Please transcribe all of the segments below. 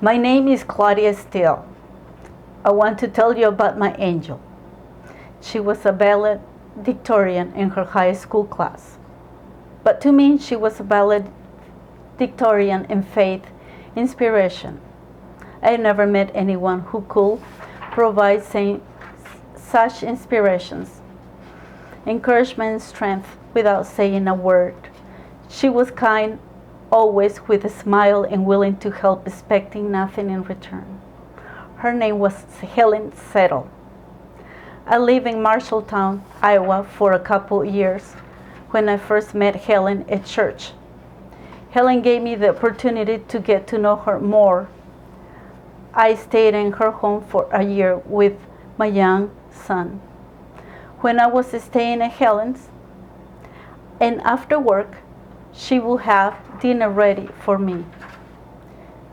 My name is Claudia Steele. I want to tell you about my angel. She was a valedictorian in her high school class. But to me, she was a valedictorian in faith, inspiration. I never met anyone who could provide such inspirations, encouragement, and strength without saying a word. She was kind, always with a smile and willing to help, expecting nothing in return. Her name was Helen. I lived in Marshalltown, Iowa for a couple years when I first met Helen at church. Helen gave me the opportunity to get to know her more. I stayed in her home for a year with my young son. When I was staying at Helen's, and after work, she would have dinner ready for me.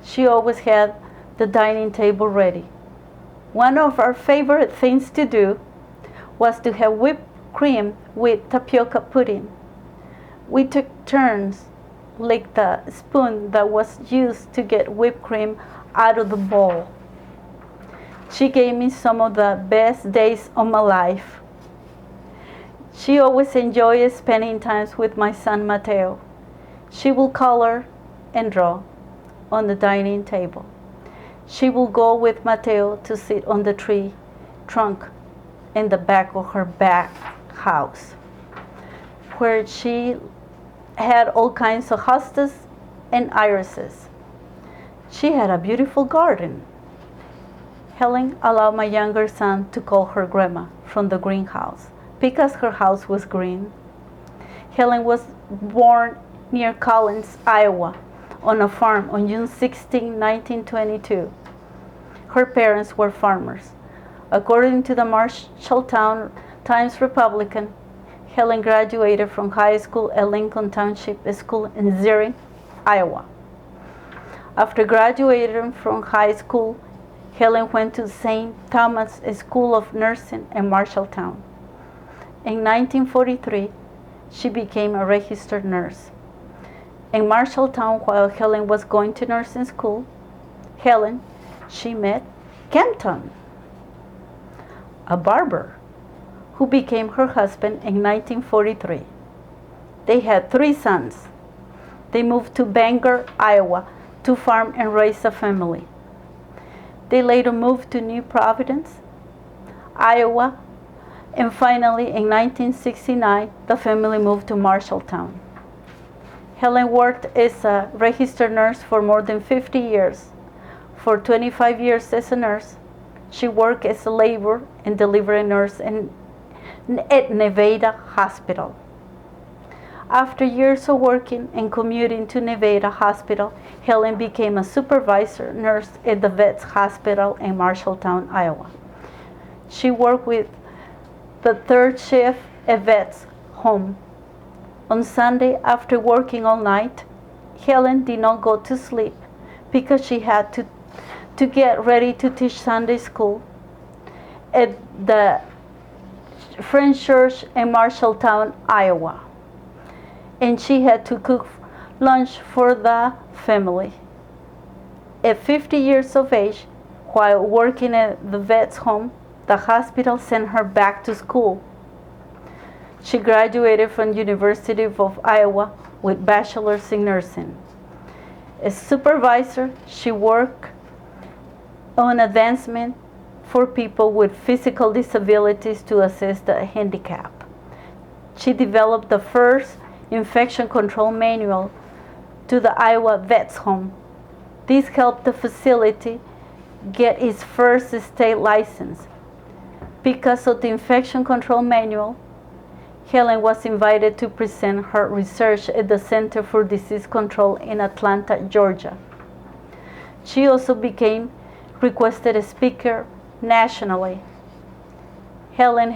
She always had the dining table ready. One of our favorite things to do was to have whipped cream with tapioca pudding. We took turns lick the spoon that was used to get whipped cream out of the bowl. She gave me some of the best days of my life. She always enjoyed spending time with my son Mateo. She will color and draw on the dining table. She will go with Mateo to sit on the tree trunk in the back of her back house, where she had all kinds of hostas and irises. She had a beautiful garden. Helen allowed my younger son to call her grandma from the greenhouse because her house was green. Helen was born near Collins, Iowa, on a farm on June 16, 1922. Her parents were farmers. According to the Marshalltown Times-Republican, Helen graduated from high school at Lincoln Township School in Zering, Iowa. After graduating from high school, Helen went to St. Thomas School of Nursing in Marshalltown. In 1943, she became a registered nurse. In Marshalltown, while Helen was going to nursing school, she met Kenton, a barber, who became her husband in 1943. They had 3 sons. They moved to Bangor, Iowa, to farm and raise a family. They later moved to New Providence, Iowa, and finally in 1969, the family moved to Marshalltown. Helen worked as a registered nurse for more than 50 years. For 25 years as a nurse, she worked as a labor and delivery nurse at Nevada Hospital. After years of working and commuting to Nevada Hospital, Helen became a supervisor nurse at the Vets Hospital in Marshalltown, Iowa. She worked with the 3rd shift at Vets Home. On Sunday, after working all night, Helen did not go to sleep because she had to get ready to teach Sunday school at the Friends Church in Marshalltown, Iowa. And she had to cook lunch for the family. At 50 years of age, while working at the Vets Home, the hospital sent her back to school. She graduated from University of Iowa with bachelor's in nursing. As supervisor, she worked on advancement for people with physical disabilities to assist the handicap. She developed the first infection control manual to the Iowa Vets Home. This helped the facility get its first state license. Because of the infection control manual, Helen was invited to present her research at the Center for Disease Control in Atlanta, Georgia. She also became requested speaker nationally. Helen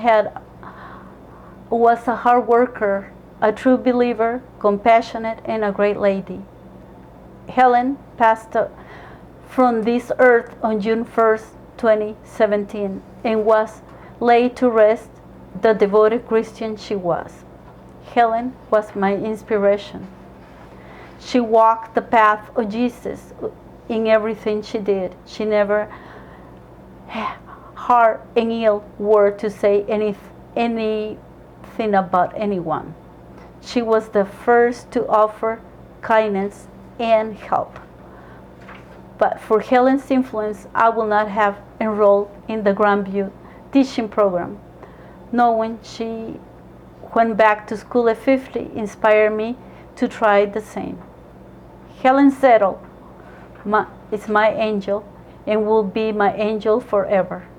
was a hard worker, a true believer, compassionate, and a great lady. Helen passed from this earth on June 1st, 2017, and was laid to rest, the devoted Christian she was. Helen was my inspiration. She walked the path of Jesus in everything she did. She never hard and ill word to say anything about anyone. She was the first to offer kindness and help. But for Helen's influence, I would not have enrolled in the Grandview teaching program. Knowing she went back to school at 50 inspired me to try the same. Helen Settle is my angel and will be my angel forever.